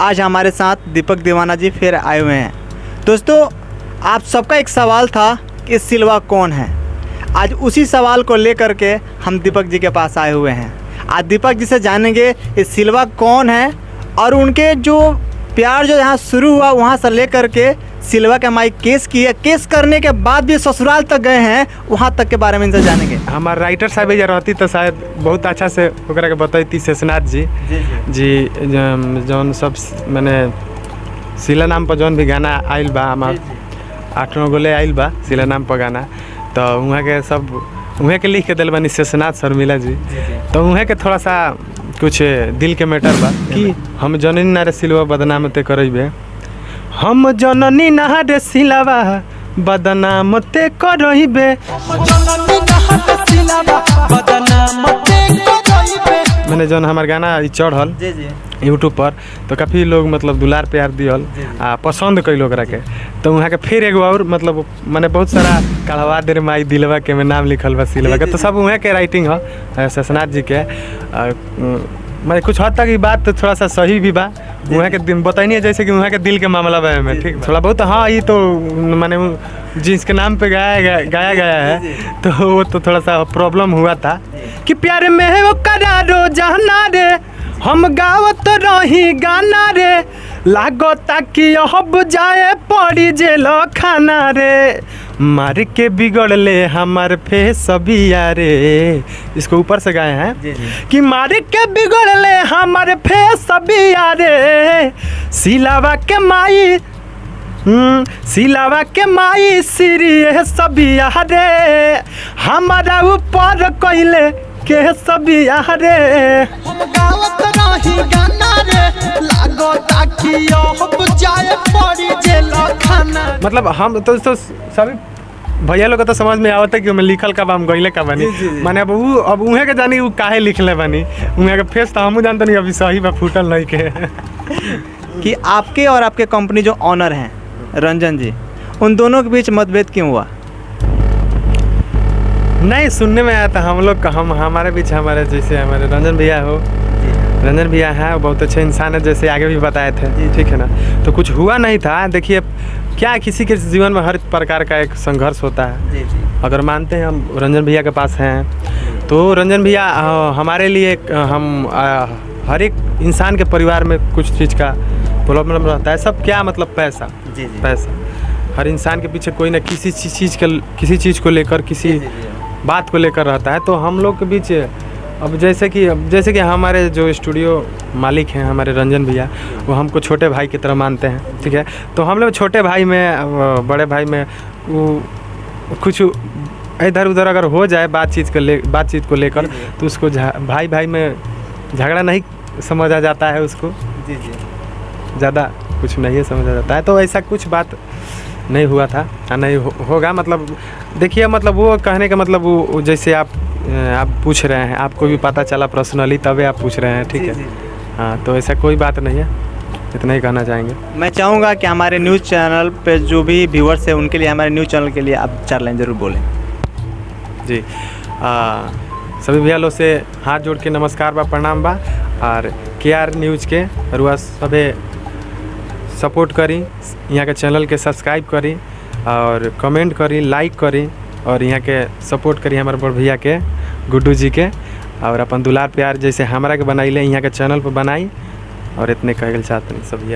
आज हमारे साथ दीपक दीवाना जी फिर आए हुए हैं। दोस्तों, आप सबका एक सवाल था कि सिल्वा कौन है। आज उसी सवाल को लेकर के हम दीपक जी के पास आए हुए हैं। आज दीपक जी से जानेंगे ये सिल्वा कौन है और उनके जो प्यार जो यहाँ शुरू हुआ वहाँ से लेकर के सिल्वा के माई केस की है, केस करने के बाद भी ससुराल तक गए हैं, वहाँ तक के बारे में इनसे जानेंगे। हमारे राइटर साहब ये रहती तो शायद बहुत अच्छा से ओकरा के बताती शेषनाथ जी जौन सब मैंने सिला नाम पर जौन भी गाना आइल बा हमार 8-9 गोले आइल बा सिला नाम पर गाना, तो वहाँ के सब वहाँ के लिख के दिल बानी शेषनाथ शर्मिला जी। तो वहाँ के थोड़ा सा कुछ दिल के मैटर बा कि हम जननी नारे सिलवा बदनाम ते करइबे, हम जननी नारे सिलवा बदनाम ते करइबे, मैंने जौन हमार गाना चढ़ल यूट्यूब पर तो काफ़ी लोग मतलब दुलार प्यार दियल आ पसंद कई लोग के। तो वहाँ के फिर एगो और मतलब मैंने बहुत सारा कढ़वा दे माई दिलवा के में नाम लिखल बा सिलवा के, तो सब वहाँ के राइटिंग है शेषनाथ जी के। मैं कुछ हद तक ये बात तो थोड़ा सा सही भी बा, वहाँ के दिन बताइए जैसे कि वहाँ के दिल के मामला बा में ठीक थोड़ा बहुत। हाँ, ये तो मैंने जिसके नाम पे गाया गया है तो वो तो थोड़ा सा प्रॉब्लम हुआ था कि प्यार में है वो करारो जहना रे, हम गावत रही गाना रे, लागो ताकि अब जाए पड़ी जेल खाना रे, मार के बिगड़ले हमार फेस बिया रे। इसको ऊपर से गाए हैं कि मार के बिगड़ले हमार फेस बिया रे, सिलावा के माई सिलावा के माई सीरिये सबिया रे, हमारा ऊपर कोइले के सबिया रे, हम गावत रही गाना रे, लागो ताकि अब जाए पड़ी जेल खाना। मतलब हम तो सभी भैया लोग तो समझ में आवता कि मैं लिखल का हम गईले का बनी माने अब उहे के जानी काहे लिखले बनी, उहे के फेस तो हम जानते नहीं अभी सही बा फूटल नहीं के कि आपके और आपके कंपनी जो ऑनर हैं रंजन जी, उन दोनों के बीच मतभेद क्यों हुआ? नहीं, सुनने में आया था हम लोग का हमारे बीच हमारे जैसे हमारे रंजन भैया हैं, वो बहुत अच्छे इंसान है जैसे आगे भी बताए थे, ठीक है ना। तो कुछ हुआ नहीं था। देखिए क्या किसी के जीवन में हर प्रकार का एक संघर्ष होता है। अगर मानते हैं हम रंजन भैया के पास हैं तो रंजन भैया हमारे लिए हम हर एक इंसान के परिवार में कुछ चीज़ का प्रॉब्लम रहता है। सब क्या मतलब पैसा हर इंसान के पीछे कोई ना किसी चीज़ को लेकर किसी बात को लेकर रहता है। तो हम लोग के बीच अब जैसे कि हमारे जो स्टूडियो मालिक हैं हमारे रंजन भैया, वो हमको छोटे भाई की तरह मानते हैं, ठीक है। तो हम लोग छोटे भाई में बड़े भाई में वो कुछ इधर उधर अगर हो जाए बातचीत को लेकर तो उसको भाई में झगड़ा नहीं समझा जाता है, उसको ज़्यादा कुछ नहीं समझा जाता है। तो ऐसा कुछ बात नहीं हुआ था, नहीं होगा। मतलब देखिए, मतलब वो कहने का मतलब वो जैसे आप पूछ रहे हैं, आपको भी पता चला पर्सनली तभी आप पूछ रहे हैं, ठीक है। हाँ, तो ऐसा कोई बात नहीं है, इतना ही कहना चाहेंगे। मैं चाहूँगा कि हमारे न्यूज़ चैनल पे जो भी व्यूअर्स है उनके लिए, हमारे न्यूज़ चैनल के लिए आप 4 लाइन ज़रूर बोलें। जी, सभी भैया लोग से हाथ जोड़ के नमस्कार बा, प्रणाम बा। और KR न्यूज़ के रुआ सभी सपोर्ट करी, यहाँ के चैनल के सब्सक्राइब करी और कमेंट करी, लाइक करी और यहाँ के सपोर्ट करी हमारे बड़ भैया के गुड्डू जी के, और अपन दुलार प्यार जैसे हमारा के बनाइले यहाँ के चैनल पर बनाई। और इतने कहल चाहते हैं सब भैया।